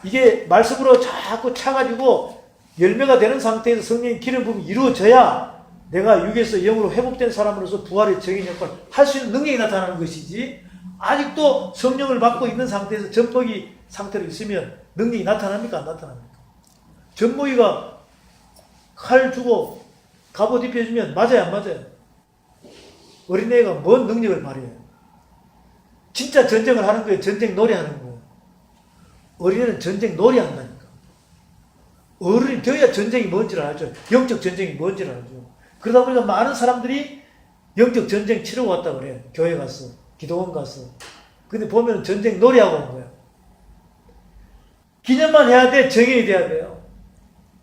이게 말씀으로 자꾸 차가지고 열매가 되는 상태에서 성령의 기름 부음이 이루어져야 내가 육에서 영으로 회복된 사람으로서 부활의 적인 역할을 할 수 있는 능력이 나타나는 것이지, 아직도 성령을 받고 있는 상태에서 젖먹이 상태로 있으면 능력이 나타납니까? 안 나타납니까? 젖먹이가 칼 주고 갑옷 입혀주면 맞아요? 안 맞아요? 어린애가 뭔 능력을 발휘해요? 진짜 전쟁을 하는 거예요? 전쟁 놀이 하는 거예요? 어린애는 전쟁 놀이 한다니까. 어른이 되어야 전쟁이 뭔지를 알죠. 영적 전쟁이 뭔지를 알죠. 그러다 보니까 많은 사람들이 영적 전쟁 치르고 왔다 그래요. 교회 가서, 기도원 가서. 근데 보면 전쟁 놀이하고 온 거예요. 기념만 해야 돼? 정인이 돼야 돼요?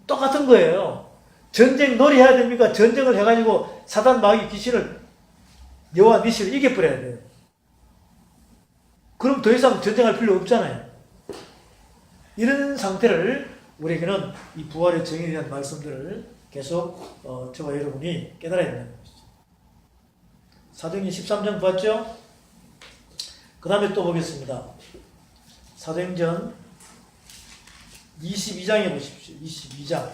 똑같은 거예요. 전쟁 놀이 해야 됩니까? 전쟁을 해가지고 사단 마귀 귀신을 여호와 니시를 이겨버려야 돼요. 그럼 더 이상 전쟁할 필요 없잖아요. 이런 상태를 우리에게는 이 부활의 정인에 대한 말씀들을 계속 저와 여러분이 깨달아야 된다는 것이죠. 사도행전 13장 봤죠? 그 다음에 또 보겠습니다. 사도행전 22장에 보십시오. 22장.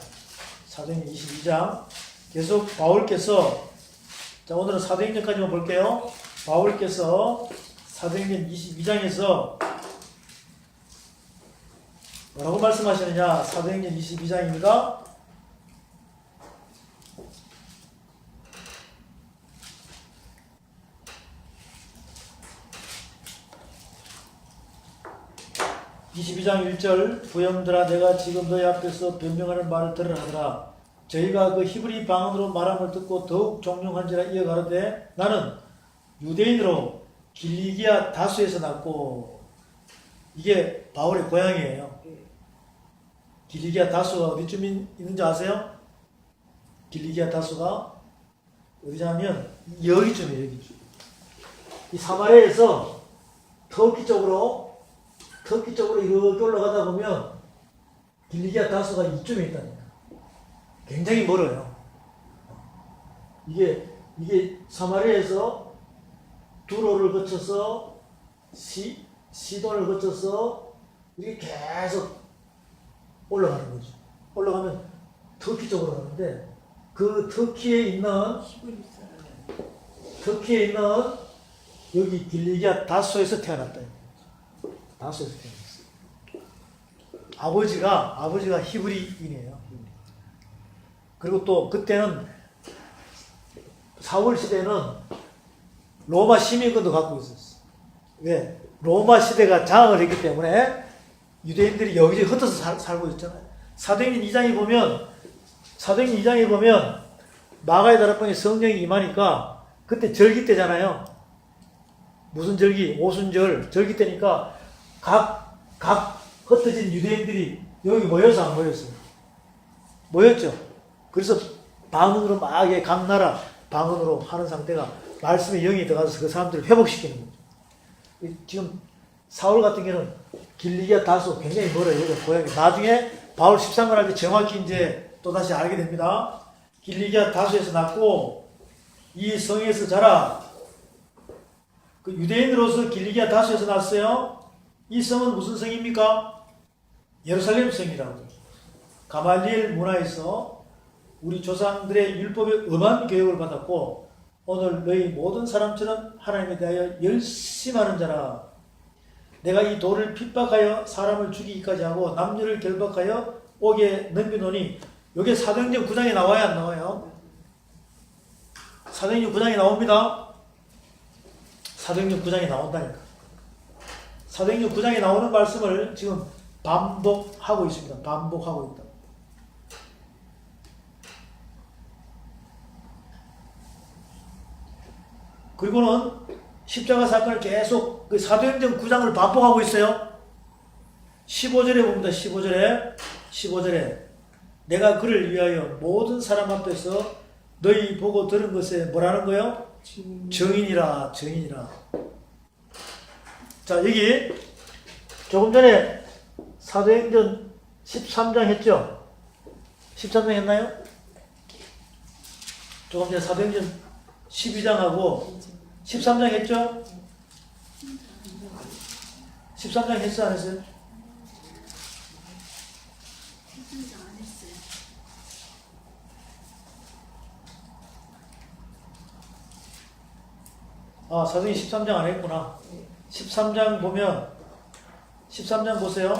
사도행전 22장. 계속 바울께서, 자, 오늘은 사도행전까지만 볼게요. 바울께서 사도행전 22장에서 뭐라고 말씀하시느냐? 사도행전 22장입니다. (22장 1절) 부형들아, 내가 지금 너희 앞에서 변명하는 말을 들으라 하더라. 저희가 그 히브리 방언으로 말함을 듣고 더욱 종용한지라 이어가르되, 나는 유대인으로 길리기아 다수에서 났고. 이게 바울의 고향이에요. 길리기아 다수가 어디쯤 있는지 아세요? 길리기아 다수가 어디냐면 여기쯤이에요. 여기쯤. 이 사마리아에서 터키 쪽으로 이렇게 올라가다 보면 길리기아 다수가 이쯤에 있다니까. 굉장히 멀어요. 이게 사마리아에서 두로를 거쳐서 시돈을 거쳐서 이렇게 계속 올라가는 거죠. 올라가면 터키 쪽으로 가는데, 그 터키에 있는 여기 길리기아 다소에서 태어났다. 다소에서 태어났어요. 아버지가 히브리인이에요. 그리고 또 그때는 사울 시대는 로마 시민권도 갖고 있었어요. 왜? 로마 시대가 장악을 했기 때문에 유대인들이 여기저기 흩어서 살고 있잖아요. 사도행전 2장에 보면 마가의 다락방에 성령이 임하니까 그때 절기 때잖아요. 무슨 절기? 오순절 절기 때니까 각 흩어진 유대인들이 여기 모여서 안 모였어요? 모였죠. 그래서 방언으로 막 각 나라 방언으로 하는 상태가 말씀의 영이 들어가서 그 사람들을 회복시키는 거죠. 지금 사울 같은 경우는 길리기아 다소 굉장히 멀어요. 여기 고향이. 나중에 바울 13권 할 때 정확히 이제 또다시 알게 됩니다. 길리기아 다소에서 났고 이 성에서 자라. 그 유대인으로서 길리기아 다소에서 났어요. 이 성은 무슨 성입니까? 예루살렘 성이라고. 가말리엘 문화에서 우리 조상들의 율법의 엄한 교육을 받았고, 오늘 너희 모든 사람처럼 하나님에 대하여 열심하는 자라. 내가 이 돌을 핍박하여 사람을 죽이기까지 하고 남녀를 결박하여 옥에 넘겨놓으니, 이게 사도행전 9장에 나와요, 안 나와요? 사도행전 9장에 나옵니다. 사도행전 9장에 나온다니까. 사도행전 9장에 나오는 말씀을 지금 반복하고 있습니다. 반복하고 있다. 그리고는 십자가 사건을 계속 그 사도행전 9장을 반복하고 있어요. 15절에 봅니다. 15절에 내가 그를 위하여 모든 사람 앞에서 너희 보고 들은 것에 뭐라는 거요? 증인이라. 자, 여기 조금 전에 사도행전 13장 했죠? 13장 했나요? 조금 전에 사도행전 12장하고 13장 했죠? 13장 했어, 안 했어요? 안 했어요. 아, 사도행전 13장 안 했구나. 13장 보면 13장 보세요.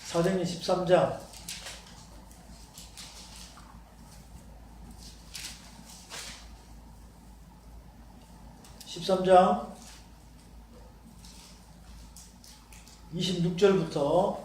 사도행전 13장 13장 26절부터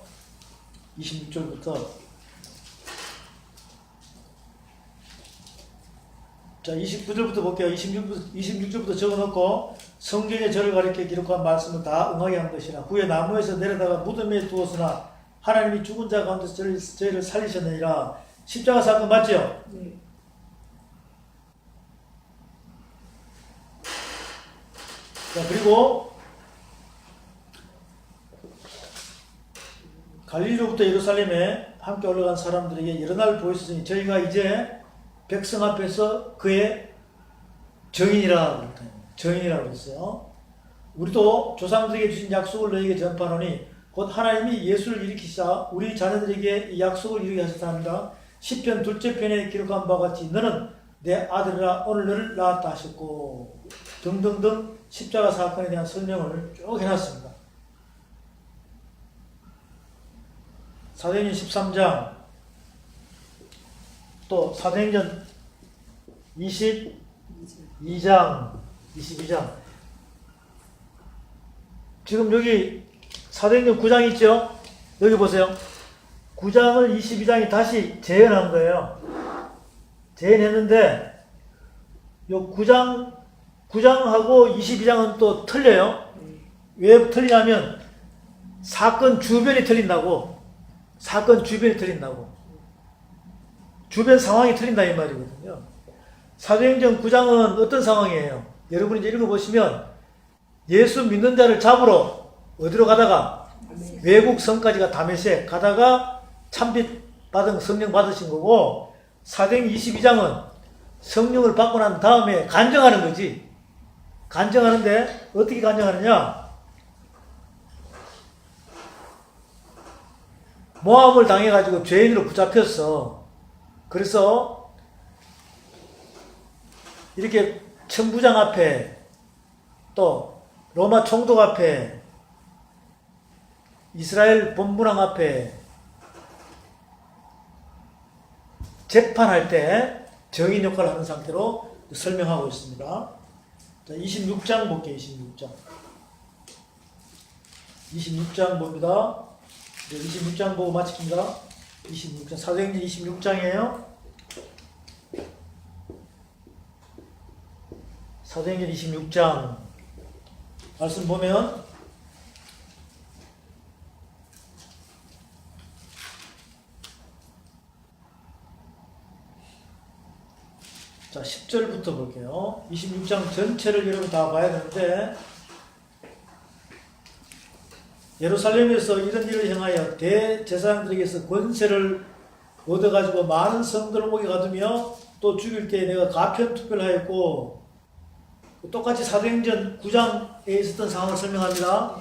자, 29절부터 볼게요. 26절부터 적어놓고 성경에 저를 가리켜 기록한 말씀을 다 응하게 한 것이라. 후에 나무에서 내려다가 무덤에 두었으나 하나님이 죽은 자 가운데서 저희를 살리셨느니라. 십자가 사건 맞죠? 네. 자, 그리고 갈릴리로부터 예루살렘에 함께 올라간 사람들에게 여러 날 보였으니 저희가 이제 백성 앞에서 그의 증인이라고 했어요. 우리도 조상들에게 주신 약속을 너희에게 전파하노니 곧 하나님이 예수를 일으키사 우리 자녀들에게 이 약속을 이루게 하셨다 합니다. 시편 둘째 편에 기록한 바와 같이 너는 내 아들이라 오늘 너를 낳았다 하셨고 등등등 십자가 사건에 대한 설명을 쭉 해놨습니다. 사도행전 13장 또 사도행전 22장 지금 여기 사도행전 9장 있죠? 여기 보세요. 9장을 22장이 다시 재현한 거예요. 재현했는데 요 9장하고 22장은 또 틀려요. 왜 틀리냐면 사건 주변이 틀린다고. 주변 상황이 틀린다 이 말이거든요. 사도행전 9장은 어떤 상황이에요? 여러분이 이제 읽어보시면 예수 믿는 자를 잡으러 어디로 가다가 외국 성까지가 다메섹 가다가 참빛 받은 성령 받으신 거고 사도행전 22장은 성령을 받고 난 다음에 간증하는 거지. 간증하는데 어떻게 간증하느냐? 모함을 당해가지고 죄인으로 붙잡혔어. 그래서 이렇게 천부장 앞에 또 로마 총독 앞에 이스라엘 본부랑 앞에 재판할 때 증인 역할을 하는 상태로 설명하고 있습니다. 자, 26장 볼게요. 26장 봅니다. 26장 보고 마칩니다. 26장 사도행전 26장이에요. 사도행전 26장 말씀 보면 자 10절부터 볼게요. 26장 전체를 여러분 다 봐야 되는데 예루살렘에서 이런 일을 행하여 대제사장들에게서 권세를 얻어가지고 많은 성들을 목에 가두며 또 죽일 때 내가 가편 투표를 하였고 똑같이 사도행전 9장에 있었던 상황을 설명합니다.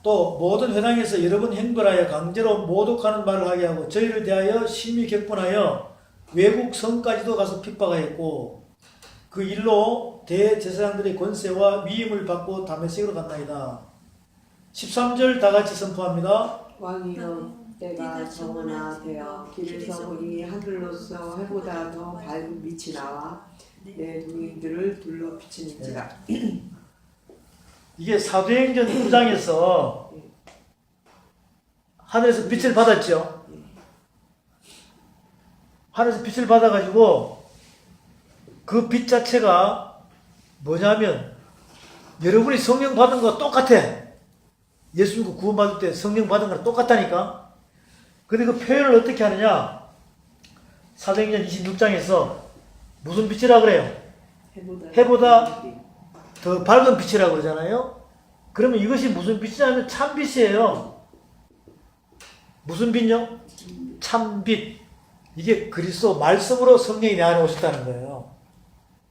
또 모든 회당에서 여러 번 행벌하여 강제로 모독하는 말을 하게 하고 저희를 대하여 심히 격분하여 외국 성까지도 가서 핍박하였고 그 일로 대제사장들의 권세와 위임을 받고 다메섹으로 갔나이다. 13절 다 같이 선포합니다. 왕이여 때가 정오나 되어 길에서 보니 하늘로서 해보다 더 밝은 빛이 나와 내 동인들을 둘러 비치는지라. 이게 사도행전 9장에서 하늘에서 빛을 받았죠. 하늘에서 빛을 받아가지고 그 빛 자체가 뭐냐면 여러분이 성령 받은 거 똑같아. 예수 믿고 구원받을 때 성령 받은 거랑 똑같다니까. 근데 그 표현을 어떻게 하느냐? 사도행전 26장에서 무슨 빛이라 그래요? 해보다 더 밝은 빛이라고 그러잖아요. 그러면 이것이 무슨 빛이냐면 참빛이에요. 무슨 빛요? 참빛. 이게 그리스도 말씀으로 성령이 내 안에 오셨다는 거예요.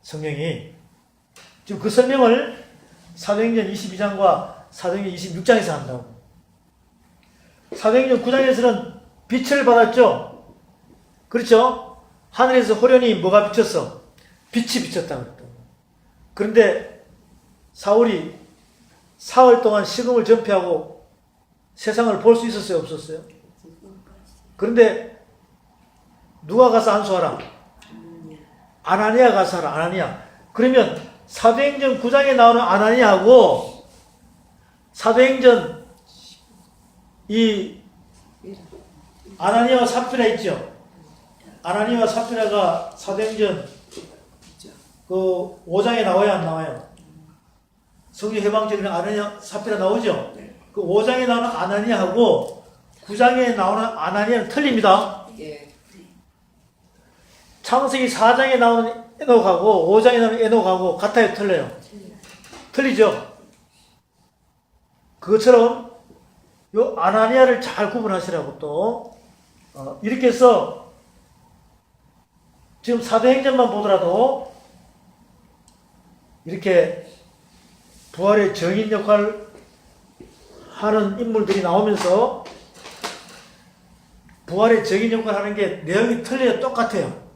성령이. 지금 그 설명을 사도행전 22장과 사도행전 26장에서 한다고. 사도행전 9장에서는 빛을 받았죠. 그렇죠? 하늘에서 호련히 뭐가 비쳤어? 빛이 비쳤다고 그랬다고. 그런데 사울이 사흘 동안 식음을 전폐하고 세상을 볼 수 있었어요? 없었어요? 그런데 누가 가서 안수하라? 아나니아 가서 하라. 아나니아. 그러면 사도행전 9장에 나오는 아나니아하고 사도행전 이 아나니아와 삽비라 있죠. 아나니아와 삽비라가 사도행전 그 5장에 나와요, 안 나와요? 성령 해방적인 아나니아 삽비라 나오죠. 그 5장에 나오는 아나니아하고 9장에 나오는 아나니아는 틀립니다. 예. 창세기 4장에 나오는 에녹하고 5장에 나오는 에녹하고 같아요, 틀려요? 틀리죠. 그것처럼 요 아나니아를 잘 구분하시라고 또 이렇게 해서 지금 사도행전만 보더라도 이렇게 부활의 정인 역할을 하는 인물들이 나오면서 부활의 정인 역할을 하는 게 내용이 틀려요. 똑같아요.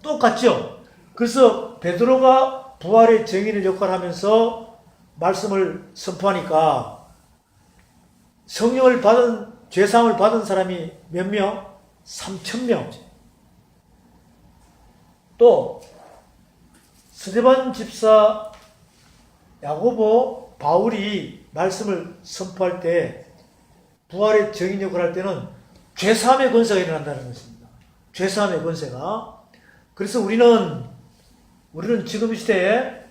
똑같죠. 그래서 베드로가 부활의 정인의 역할을 하면서 말씀을 선포하니까 성령을 받은 죄사함을 받은 사람이 몇 명? 3,000명. 또 스데반 집사, 야고보, 바울이 말씀을 선포할 때 부활의 정인 역할을 할 때는 죄사함의 권세가 일어난다는 것입니다. 죄사함의 권세가. 그래서 우리는 지금 이 시대에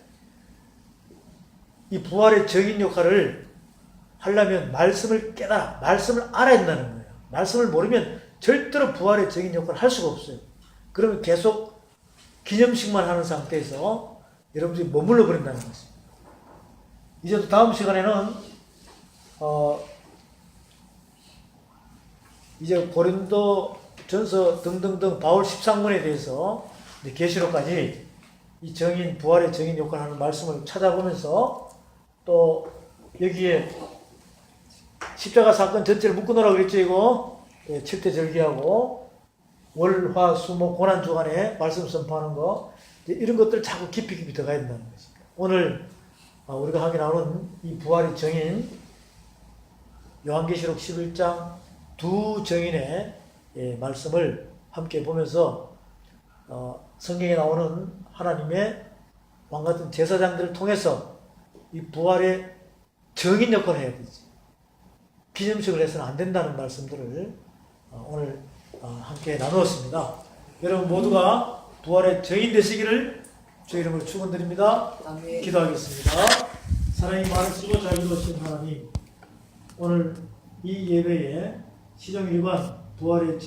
이 부활의 정인 역할을 하려면 말씀을 깨달아, 말씀을 알아야 된다는 거예요. 말씀을 모르면 절대로 부활의 정인 역할을 할 수가 없어요. 그러면 계속 기념식만 하는 상태에서 여러분들이 머물러 버린다는 것입니다. 이제 또 다음 시간에는 이제 고린도 전서 등등등 바울 13권에 대해서 계시록까지 이 정인, 부활의 정인 역할을 하는 말씀을 찾아보면서 또 여기에 십자가 사건 전체를 묶어놓으라고 그랬죠, 이거. 7대 절기하고 월, 화, 수, 목, 고난 주간에 말씀 선포하는 거. 이런 것들 자꾸 깊이 들어가야 된다는 것입니다. 오늘 우리가 하게 나오는 이 부활의 정인, 요한계시록 11장 두 정인의 말씀을 함께 보면서 성경에 나오는 하나님의 왕같은 제사장들을 통해서 이 부활의 정인 역할을 해야 되지. 기념식을 해서는 안 된다는 말씀들을 오늘 함께 나누었습니다. 여러분 모두가 부활의 정인 되시기를 주의 이름으로 축원드립니다. 아멘. 기도하겠습니다. 사랑이 많으시고 자유로우신 하나님, 오늘 이 예배에 시정일관 부활의